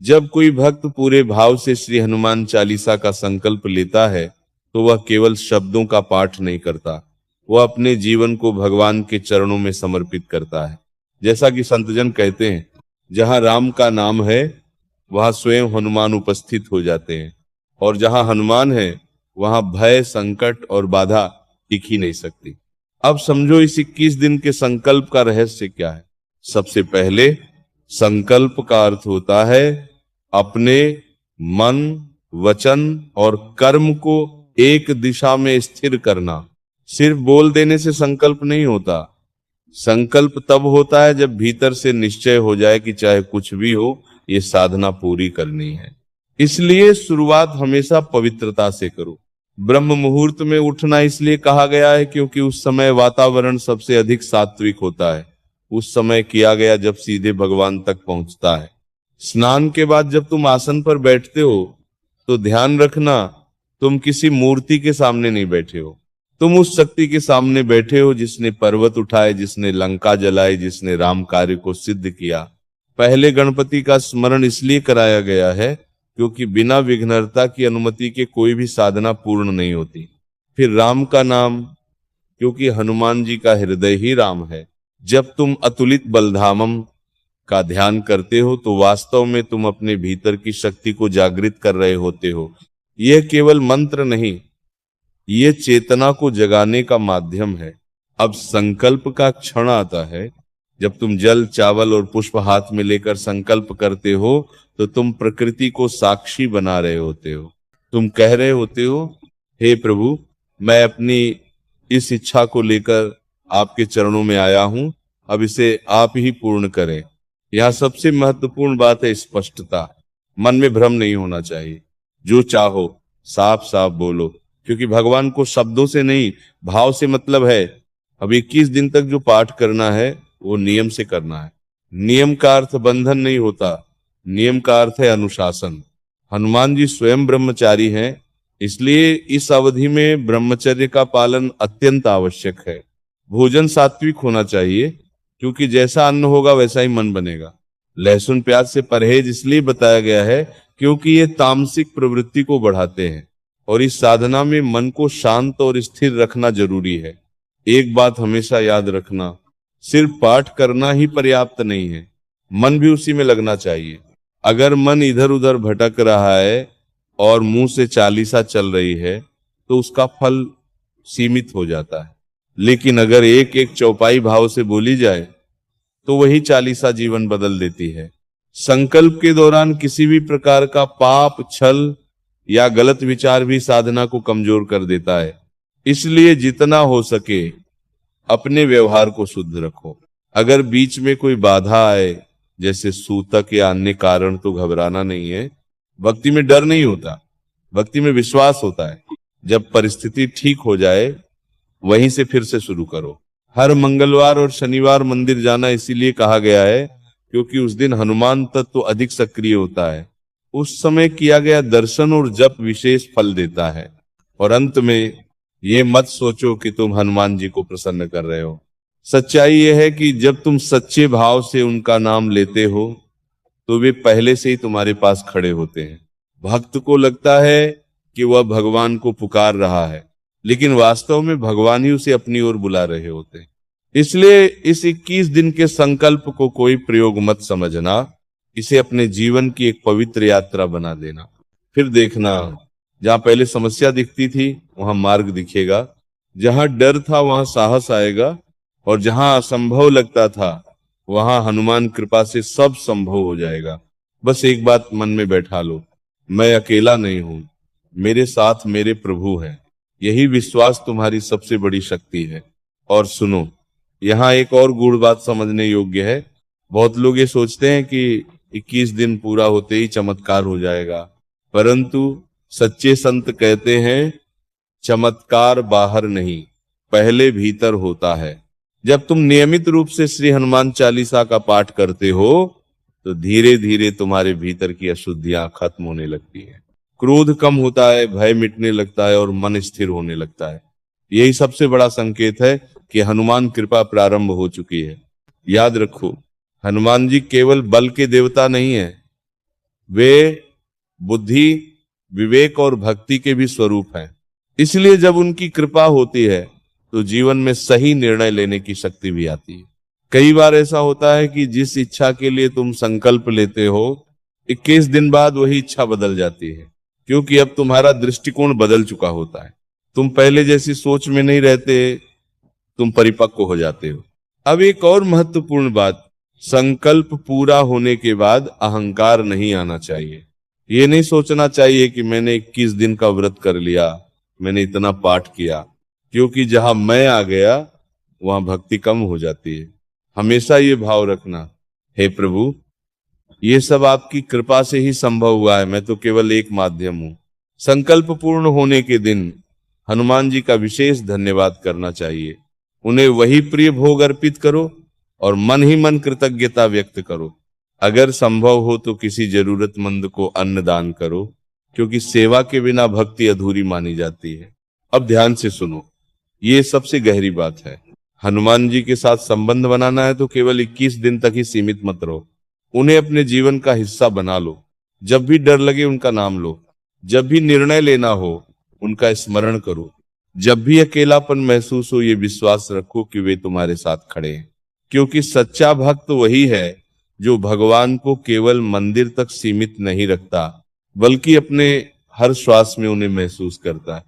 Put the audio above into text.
जब कोई भक्त पूरे भाव से श्री हनुमान चालीसा का संकल्प लेता है तो वह केवल शब्दों का पाठ नहीं करता, वह अपने जीवन को भगवान के चरणों में समर्पित करता है। जैसा कि संतजन कहते हैं, जहां राम का नाम है वहां स्वयं हनुमान उपस्थित हो जाते हैं, और जहां हनुमान है वहां भय, संकट और बाधा टिक ही नहीं सकती। अब समझो इस 21 दिन के संकल्प का रहस्य क्या है। सबसे पहले संकल्प का अर्थ होता है अपने मन, वचन और कर्म को एक दिशा में स्थिर करना। सिर्फ बोल देने से संकल्प नहीं होता। संकल्प तब होता है जब भीतर से निश्चय हो जाए कि चाहे कुछ भी हो, ये साधना पूरी करनी है। इसलिए शुरुआत हमेशा पवित्रता से करो। ब्रह्म मुहूर्त में उठना इसलिए कहा गया है क्योंकि उस समय वातावरण सबसे अधिक सात्विक होता है। उस समय किया गया जब सीधे भगवान तक पहुंचता है। स्नान के बाद जब तुम आसन पर बैठते हो तो ध्यान रखना, तुम किसी मूर्ति के सामने नहीं बैठे हो, तुम उस शक्ति के सामने बैठे हो जिसने पर्वत उठाए, जिसने लंका जलाई, जिसने राम कार्य को सिद्ध किया। पहले गणपति का स्मरण इसलिए कराया गया है क्योंकि बिना विघ्नता की अनुमति के कोई भी साधना पूर्ण नहीं होती। फिर राम का नाम, क्योंकि हनुमान जी का हृदय ही राम है। जब तुम अतुलित बलधामम का ध्यान करते हो तो वास्तव में तुम अपने भीतर की शक्ति को जागृत कर रहे होते हो। यह केवल मंत्र नहीं, ये चेतना को जगाने का माध्यम है। अब संकल्प का क्षण आता है जब तुम जल, चावल और पुष्प हाथ में लेकर संकल्प करते हो तो तुम प्रकृति को साक्षी बना रहे होते हो। तुम कह रहे होते हो, हे प्रभु, मैं अपनी इस इच्छा को लेकर आपके चरणों में आया हूं, अब इसे आप ही पूर्ण करें। यह सबसे महत्वपूर्ण बात है स्पष्टता। मन में भ्रम नहीं होना चाहिए। जो चाहो साफ साफ बोलो, क्योंकि भगवान को शब्दों से नहीं, भाव से मतलब है। अब 21 दिन तक जो पाठ करना है वो नियम से करना है। नियम का अर्थ बंधन नहीं होता, नियम का अर्थ है अनुशासन। हनुमान जी स्वयं ब्रह्मचारी हैं, इसलिए इस अवधि में ब्रह्मचर्य का पालन अत्यंत आवश्यक है। भोजन सात्विक होना चाहिए, क्योंकि जैसा अन्न होगा वैसा ही मन बनेगा। लहसुन प्याज से परहेज इसलिए बताया गया है क्योंकि ये तामसिक प्रवृत्ति को बढ़ाते हैं, और इस साधना में मन को शांत और स्थिर रखना जरूरी है। एक बात हमेशा याद रखना, सिर्फ पाठ करना ही पर्याप्त नहीं है, मन भी उसी में लगना चाहिए। अगर मन इधर उधर भटक रहा है और मुंह से चालीसा चल रही है तो उसका फल सीमित हो जाता है। लेकिन अगर एक एक चौपाई भाव से बोली जाए तो वही चालीसा जीवन बदल देती है। संकल्प के दौरान किसी भी प्रकार का पाप, छल या गलत विचार भी साधना को कमजोर कर देता है। इसलिए जितना हो सके अपने व्यवहार को शुद्ध रखो। अगर बीच में कोई बाधा आए, जैसे सूतक या अन्य कारण, तो घबराना नहीं है। भक्ति में डर नहीं होता, भक्ति में विश्वास होता है। जब परिस्थिति ठीक हो जाए वहीं से फिर से शुरू करो। हर मंगलवार और शनिवार मंदिर जाना इसीलिए कहा गया है क्योंकि उस दिन हनुमान तत्व अधिक सक्रिय होता है। उस समय किया गया दर्शन और जप विशेष फल देता है। और अंत में ये मत सोचो कि तुम हनुमान जी को प्रसन्न कर रहे हो। सच्चाई यह है कि जब तुम सच्चे भाव से उनका नाम लेते हो तो वे पहले से ही तुम्हारे पास खड़े होते हैं। भक्त को लगता है कि वह भगवान को पुकार रहा है, लेकिन वास्तव में भगवान ही उसे अपनी ओर बुला रहे होते हैं। इसलिए इस 21 दिन के संकल्प को कोई प्रयोग मत समझना, इसे अपने जीवन की एक पवित्र यात्रा बना देना। फिर देखना, जहां पहले समस्या दिखती थी वहां मार्ग दिखेगा, जहां डर था वहां साहस आएगा, और जहां असंभव लगता था वहां हनुमान कृपा से सब संभव हो जाएगा। बस एक बात मन में बैठा लो, मैं अकेला नहीं हूं, मेरे साथ मेरे प्रभु हैं। यही विश्वास तुम्हारी सबसे बड़ी शक्ति है। और सुनो, यहाँ एक और गूढ़ बात समझने योग्य है। बहुत लोग ये सोचते हैं कि 21 दिन पूरा होते ही चमत्कार हो जाएगा, परंतु सच्चे संत कहते हैं चमत्कार बाहर नहीं, पहले भीतर होता है। जब तुम नियमित रूप से श्री हनुमान चालीसा का पाठ करते हो तो धीरे धीरे तुम्हारे भीतर की अशुद्धियां खत्म होने लगती है, क्रोध कम होता है, भय मिटने लगता है और मन स्थिर होने लगता है। यही सबसे बड़ा संकेत है कि हनुमान कृपा प्रारंभ हो चुकी है। याद रखो, हनुमान जी केवल बल के देवता नहीं है, वे बुद्धि, विवेक और भक्ति के भी स्वरूप हैं। इसलिए जब उनकी कृपा होती है तो जीवन में सही निर्णय लेने की शक्ति भी आती है। कई बार ऐसा होता है कि जिस इच्छा के लिए तुम संकल्प लेते हो, 21 दिन बाद वही इच्छा बदल जाती है, क्योंकि अब तुम्हारा दृष्टिकोण बदल चुका होता है। तुम पहले जैसी सोच में नहीं रहते, तुम परिपक्व हो जाते हो। अब एक और महत्वपूर्ण बात, संकल्प पूरा होने के बाद अहंकार नहीं आना चाहिए। ये नहीं सोचना चाहिए कि मैंने 21 दिन का व्रत कर लिया, मैंने इतना पाठ किया, क्योंकि जहां मैं आ गया वहां भक्ति कम हो जाती है। हमेशा ये भाव रखना, हे प्रभु, ये सब आपकी कृपा से ही संभव हुआ है, मैं तो केवल एक माध्यम हूं। संकल्प पूर्ण होने के दिन हनुमान जी का विशेष धन्यवाद करना चाहिए। उन्हें वही प्रिय भोग अर्पित करो और मन ही मन कृतज्ञता व्यक्त करो। अगर संभव हो तो किसी जरूरतमंद को अन्न दान करो, क्योंकि सेवा के बिना भक्ति अधूरी मानी जाती है। अब ध्यान से सुनो, ये सबसे गहरी बात है। हनुमान जी के साथ संबंध बनाना है तो केवल 21 दिन तक ही सीमित मत रहो, उन्हें अपने जीवन का हिस्सा बना लो। जब भी डर लगे उनका नाम लो, जब भी निर्णय लेना हो उनका स्मरण करो, जब भी अकेलापन महसूस हो ये विश्वास रखो कि वे तुम्हारे साथ खड़े हैं। क्योंकि सच्चा भक्त वही है जो भगवान को केवल मंदिर तक सीमित नहीं रखता, बल्कि अपने हर श्वास में उन्हें महसूस करता है।